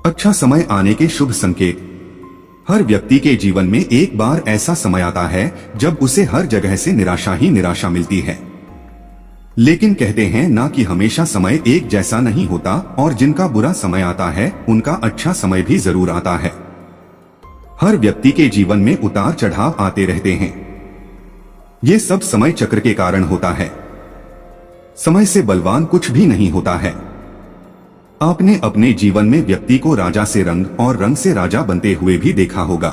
अच्छा समय आने के शुभ संकेत। हर व्यक्ति के जीवन में एक बार ऐसा समय आता है जब उसे हर जगह से निराशा ही निराशा मिलती है। लेकिन कहते हैं ना कि हमेशा समय एक जैसा नहीं होता और जिनका बुरा समय आता है उनका अच्छा समय भी जरूर आता है। हर व्यक्ति के जीवन में उतार चढ़ाव आते रहते हैं। ये सब समय चक्र के कारण होता है। समय से बलवान कुछ भी नहीं होता है। आपने अपने जीवन में व्यक्ति को राजा से रंग और रंग से राजा बनते हुए भी देखा होगा।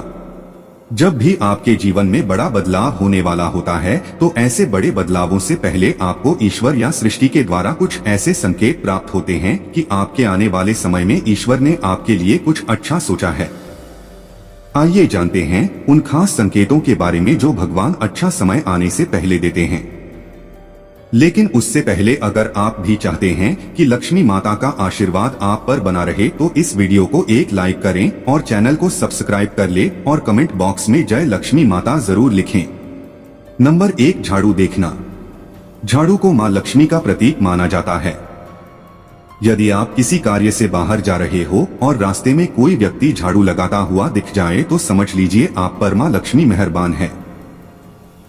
जब भी आपके जीवन में बड़ा बदलाव होने वाला होता है तो ऐसे बड़े बदलावों से पहले आपको ईश्वर या सृष्टि के द्वारा कुछ ऐसे संकेत प्राप्त होते हैं कि आपके आने वाले समय में ईश्वर ने आपके लिए कुछ अच्छा सोचा है। आइए जानते हैं उन खास संकेतों के बारे में जो भगवान अच्छा समय आने से पहले देते हैं। लेकिन उससे पहले अगर आप भी चाहते हैं कि लक्ष्मी माता का आशीर्वाद आप पर बना रहे तो इस वीडियो को एक लाइक करें और चैनल को सब्सक्राइब कर ले और कमेंट बॉक्स में जय लक्ष्मी माता जरूर लिखें। नंबर 1, झाड़ू देखना। झाड़ू को मां लक्ष्मी का प्रतीक माना जाता है। यदि आप किसी कार्य से बाहर जा रहे हो और रास्ते में कोई व्यक्ति झाड़ू लगाता हुआ दिख जाए तो समझ लीजिए आप पर मां लक्ष्मी मेहरबान है।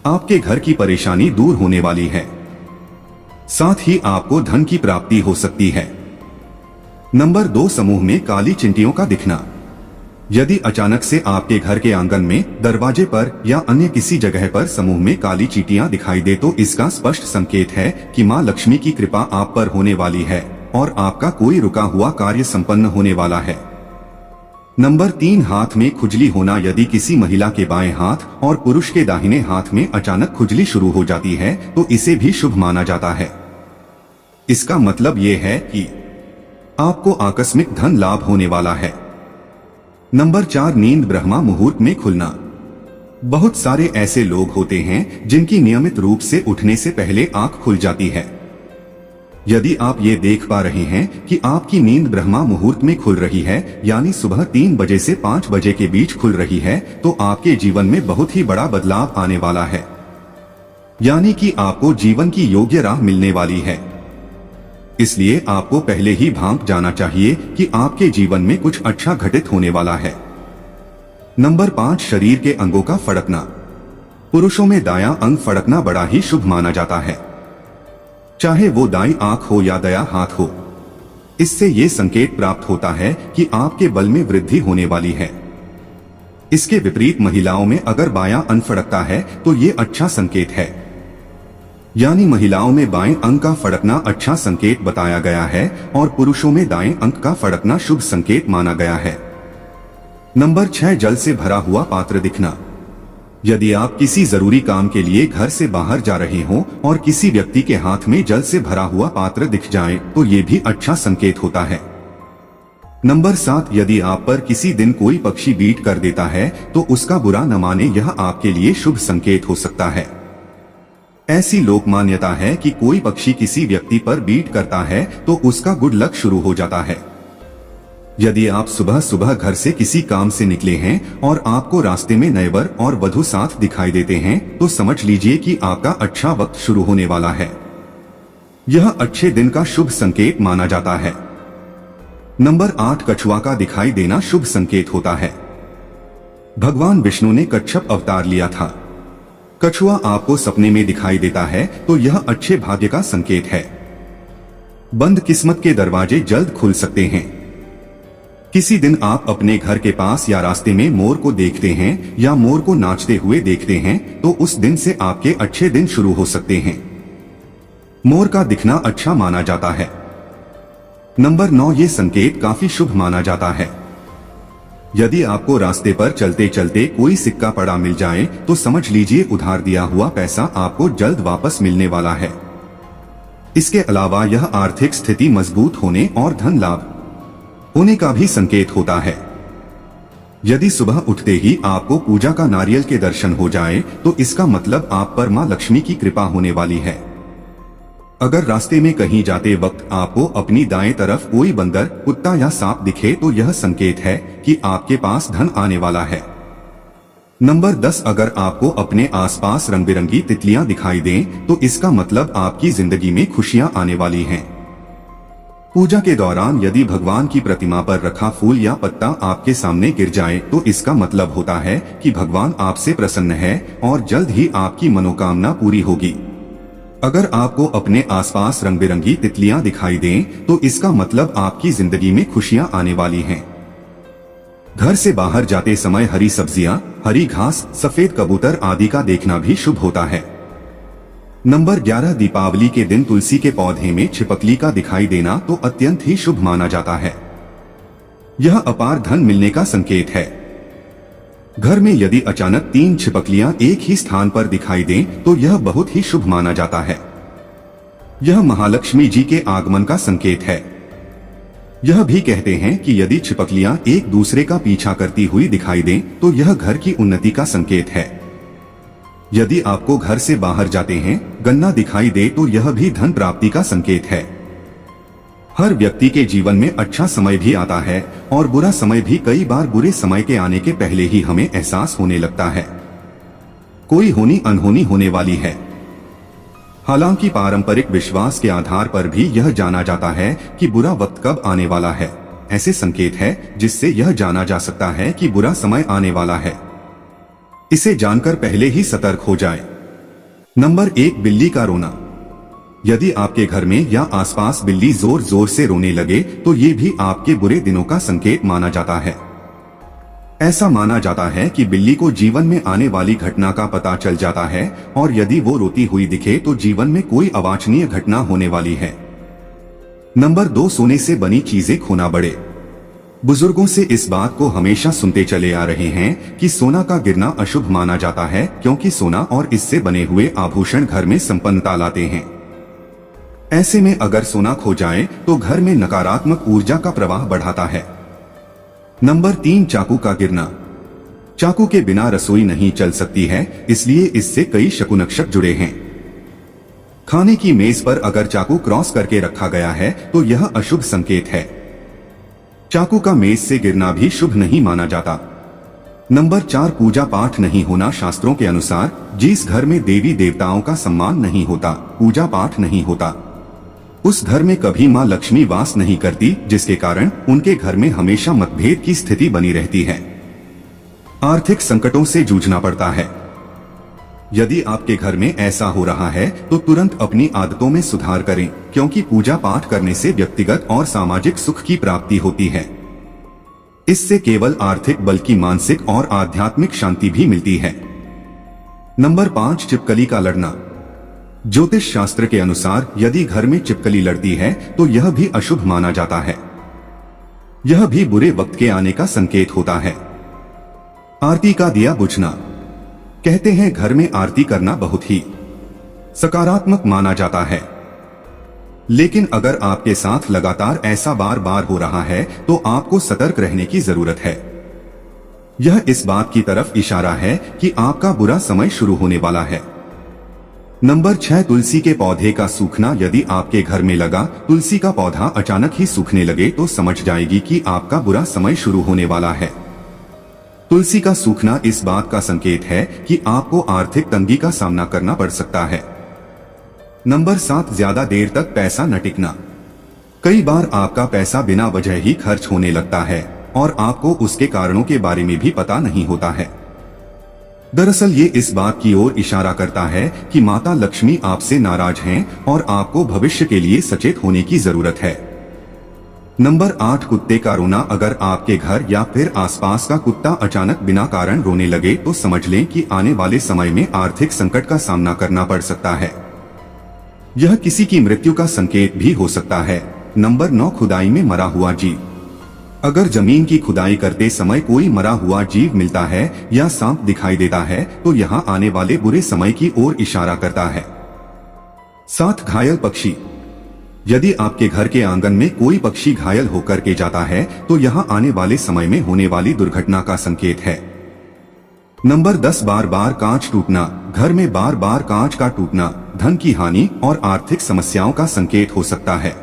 आपके घर की परेशानी दूर होने वाली है। साथ ही आपको धन की प्राप्ति हो सकती है। नंबर 2, समूह में काली चिंटियों का दिखना। यदि अचानक से आपके घर के आंगन में, दरवाजे पर या अन्य किसी जगह पर समूह में काली चींटियां दिखाई दे तो इसका स्पष्ट संकेत है कि मां लक्ष्मी की कृपा आप पर होने वाली है और आपका कोई रुका हुआ कार्य संपन्न होने वाला है। नंबर 3, हाथ में खुजली होना। यदि किसी महिला के बाएं हाथ और पुरुष के दाहिने हाथ में अचानक खुजली शुरू हो जाती है तो इसे भी शुभ माना जाता है। इसका मतलब ये है कि आपको आकस्मिक धन लाभ होने वाला है। नंबर 4, नींद ब्रह्मा मुहूर्त में खुलना। बहुत सारे ऐसे लोग होते हैं जिनकी नियमित रूप से उठने से पहले आंख खुल जाती है। यदि आप ये देख पा रहे हैं कि आपकी नींद ब्रह्मा मुहूर्त में खुल रही है, यानी सुबह 3 बजे से 5 बजे के बीच खुल रही है, तो आपके जीवन में बहुत ही बड़ा बदलाव आने वाला है। यानी कि आपको जीवन की योग्य राह मिलने वाली है। इसलिए आपको पहले ही भांप जाना चाहिए कि आपके जीवन में कुछ अच्छा घटित होने वाला है। नंबर 5, शरीर के अंगों का फड़कना। पुरुषों में दायां अंग फड़कना बड़ा ही शुभ माना जाता है, चाहे वो दाईं आंख हो या दायां हाथ हो। इससे ये संकेत प्राप्त होता है कि आपके बल में वृद्धि होने वाली है। इसके विपरीत महिलाओं में अगर बायां अंग फड़कता है तो ये अच्छा संकेत है। यानी महिलाओं में बाएं अंग का फड़कना अच्छा संकेत बताया गया है और पुरुषों में दाएं अंग का फड़कना शुभ संकेत माना गया है। नंबर 6, जल से भरा हुआ पात्र दिखना। यदि आप किसी जरूरी काम के लिए घर से बाहर जा रहे हो और किसी व्यक्ति के हाथ में जल से भरा हुआ पात्र दिख जाए तो ये भी अच्छा संकेत होता है। नंबर 7, यदि आप पर किसी दिन कोई पक्षी बीट कर देता है तो उसका बुरा न माने, यह आपके लिए शुभ संकेत हो सकता है। ऐसी लोक मान्यता है कि कोई पक्षी किसी व्यक्ति पर बीट करता है तो उसका गुड लक शुरू हो जाता है। यदि आप सुबह सुबह घर से किसी काम से निकले हैं और आपको रास्ते में नए वर और वधू साथ दिखाई देते हैं तो समझ लीजिए कि आपका अच्छा वक्त शुरू होने वाला है। यह अच्छे दिन का शुभ संकेत माना जाता है। नंबर 8, कछुआ का दिखाई देना शुभ संकेत होता है। भगवान विष्णु ने कच्छप अवतार लिया था। कछुआ आपको सपने में दिखाई देता है तो यह अच्छे भाग्य का संकेत है। बंद किस्मत के दरवाजे जल्द खुल सकते हैं। किसी दिन आप अपने घर के पास या रास्ते में मोर को देखते हैं या मोर को नाचते हुए देखते हैं तो उस दिन से आपके अच्छे दिन शुरू हो सकते हैं। मोर का दिखना अच्छा माना जाता है। नंबर 9, ये संकेत काफी शुभ माना जाता है। यदि आपको रास्ते पर चलते चलते कोई सिक्का पड़ा मिल जाए तो समझ लीजिए उधार दिया हुआ पैसा आपको जल्द वापस मिलने वाला है। इसके अलावा यह आर्थिक स्थिति मजबूत होने और धन लाभ होने का भी संकेत होता है। यदि सुबह उठते ही आपको पूजा का नारियल के दर्शन हो जाए तो इसका मतलब आप पर मां लक्ष्मी की कृपा होने वाली है। अगर रास्ते में कहीं जाते वक्त आपको अपनी दाएं तरफ कोई बंदर, कुत्ता या सांप दिखे तो यह संकेत है कि आपके पास धन आने वाला है। नंबर 10, अगर आपको अपने आसपास रंग बिरंगी तितलियां दिखाई दें तो इसका मतलब आपकी जिंदगी में खुशियां आने वाली हैं। पूजा के दौरान यदि भगवान की प्रतिमा पर रखा फूल या पत्ता आपके सामने गिर जाए तो इसका मतलब होता है कि भगवान आपसे प्रसन्न है और जल्द ही आपकी मनोकामना पूरी होगी। अगर आपको अपने आसपास रंग बिरंगी तितलियां दिखाई दें तो इसका मतलब आपकी जिंदगी में खुशियां आने वाली हैं। घर से बाहर जाते समय हरी सब्जियां, हरी घास, सफेद कबूतर आदि का देखना भी शुभ होता है। नंबर 11, दीपावली के दिन तुलसी के पौधे में छिपकली का दिखाई देना तो अत्यंत ही शुभ माना जाता है। यह अपार धन मिलने का संकेत है। घर में यदि अचानक 3 छिपकलियां एक ही स्थान पर दिखाई दें तो यह बहुत ही शुभ माना जाता है। यह महालक्ष्मी जी के आगमन का संकेत है। यह भी कहते हैं कि यदि छिपकलियां एक दूसरे का पीछा करती हुई दिखाई दें तो यह घर की उन्नति का संकेत है। यदि आपको घर से बाहर जाते हैं गन्ना दिखाई दे तो यह भी धन प्राप्ति का संकेत है। हर व्यक्ति के जीवन में अच्छा समय भी आता है और बुरा समय भी। कई बार बुरे समय के आने के पहले ही हमें एहसास होने लगता है कोई होनी अनहोनी होने वाली है। हालांकि पारंपरिक विश्वास के आधार पर भी यह जाना जाता है कि बुरा वक्त कब आने वाला है। ऐसे संकेत है जिससे यह जाना जा सकता है कि बुरा समय आने वाला है। इसे जानकर पहले ही सतर्क हो जाए। नंबर 1, बिल्ली का रोना। यदि आपके घर में या आसपास बिल्ली जोर जोर से रोने लगे तो ये भी आपके बुरे दिनों का संकेत माना जाता है। ऐसा माना जाता है कि बिल्ली को जीवन में आने वाली घटना का पता चल जाता है और यदि वो रोती हुई दिखे तो जीवन में कोई अवांछनीय घटना होने वाली है। नंबर 2, सोने से बनी चीजें खोना। बड़े बुजुर्गों से इस बात को हमेशा सुनते चले आ रहे हैं कि सोना का गिरना अशुभ माना जाता है क्योंकि सोना और इससे बने हुए आभूषण घर में संपन्नता लाते हैं। ऐसे में अगर सोना खो जाए तो घर में नकारात्मक ऊर्जा का प्रवाह बढ़ाता है। नंबर 3, चाकू का गिरना। चाकू के बिना रसोई नहीं चल सकती है, इसलिए इससे कई शकुनक्षक जुड़े हैं। खाने की मेज पर अगर चाकू क्रॉस करके रखा गया है तो यह अशुभ संकेत है। चाकू का मेज से गिरना भी शुभ नहीं माना जाता। नंबर 4, पूजा पाठ नहीं होना। शास्त्रों के अनुसार जिस घर में देवी देवताओं का सम्मान नहीं होता, पूजा पाठ नहीं होता, उस घर में कभी मां लक्ष्मी वास नहीं करती, जिसके कारण उनके घर में हमेशा मतभेद की स्थिति बनी रहती है। आर्थिक संकटों से जूझना पड़ता है। यदि आपके घर में ऐसा हो रहा है तो तुरंत अपनी आदतों में सुधार करें क्योंकि पूजा पाठ करने से व्यक्तिगत और सामाजिक सुख की प्राप्ति होती है। इससे केवल आर्थिक बल्कि मानसिक और आध्यात्मिक शांति भी मिलती है। नंबर 5, छिपकली का लड़ना। ज्योतिष शास्त्र के अनुसार यदि घर में छिपकली लड़ती है तो यह भी अशुभ माना जाता है। यह भी बुरे वक्त के आने का संकेत होता है। आरती का दिया बुझना। कहते हैं घर में आरती करना बहुत ही सकारात्मक माना जाता है, लेकिन अगर आपके साथ लगातार ऐसा बार बार हो रहा है तो आपको सतर्क रहने की जरूरत है। यह इस बात की तरफ इशारा है कि आपका बुरा समय शुरू होने वाला है। नंबर 6, तुलसी के पौधे का सूखना। यदि आपके घर में लगा तुलसी का पौधा अचानक ही सूखने लगे तो समझ जाएगी कि आपका बुरा समय शुरू होने वाला है। तुलसी का सूखना इस बात का संकेत है कि आपको आर्थिक तंगी का सामना करना पड़ सकता है। नंबर 7, ज्यादा देर तक पैसा न टिकना। कई बार आपका पैसा बिना वजह ही खर्च होने लगता है और आपको उसके कारणों के बारे में भी पता नहीं होता है। दरअसल ये इस बात की ओर इशारा करता है कि माता लक्ष्मी आपसे नाराज हैं और आपको भविष्य के लिए सचेत होने की जरूरत है। नंबर 8, कुत्ते का रोना। अगर आपके घर या फिर आसपास का कुत्ता अचानक बिना कारण रोने लगे तो समझ लें कि आने वाले समय में आर्थिक संकट का सामना करना पड़ सकता है। यह किसी की मृत्यु का संकेत भी हो सकता है। नंबर 9, खुदाई में मरा हुआ जीव। अगर जमीन की खुदाई करते समय कोई मरा हुआ जीव मिलता है या सांप दिखाई देता है तो यहाँ आने वाले बुरे समय की ओर इशारा करता है। 7, घायल पक्षी। यदि आपके घर के आंगन में कोई पक्षी घायल होकर के जाता है तो यहाँ आने वाले समय में होने वाली दुर्घटना का संकेत है। नंबर 10, बार बार कांच टूटना। घर में बार बार कांच का टूटना धन की हानि और आर्थिक समस्याओं का संकेत हो सकता है।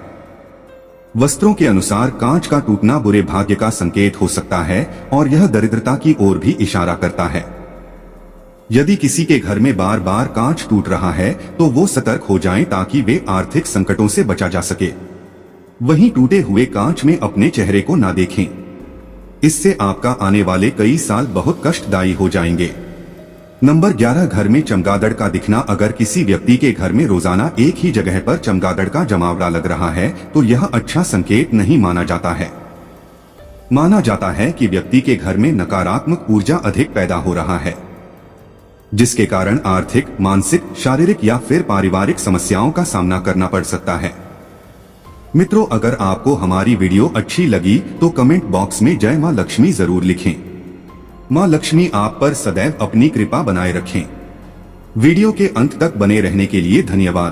वस्त्रों के अनुसार कांच का टूटना बुरे भाग्य का संकेत हो सकता है और यह दरिद्रता की ओर भी इशारा करता है। यदि किसी के घर में बार बार कांच टूट रहा है तो वो सतर्क हो जाएं ताकि वे आर्थिक संकटों से बचा जा सके। वहीं टूटे हुए कांच में अपने चेहरे को ना देखें। इससे आपका आने वाले कई साल बहुत कष्टदायी हो जाएंगे। नंबर 11, घर में चमगादड़ का दिखना। अगर किसी व्यक्ति के घर में रोजाना एक ही जगह पर चमगादड़ का जमावड़ा लग रहा है तो यह अच्छा संकेत नहीं माना जाता है। माना जाता है कि व्यक्ति के घर में नकारात्मक ऊर्जा अधिक पैदा हो रहा है, जिसके कारण आर्थिक, मानसिक, शारीरिक या फिर पारिवारिक समस्याओं का सामना करना पड़ सकता है। मित्रों, अगर आपको हमारी वीडियो अच्छी लगी तो कमेंट बॉक्स में जय मां लक्ष्मी जरूर लिखें। मां लक्ष्मी आप पर सदैव अपनी कृपा बनाए रखें। वीडियो के अंत तक बने रहने के लिए धन्यवाद।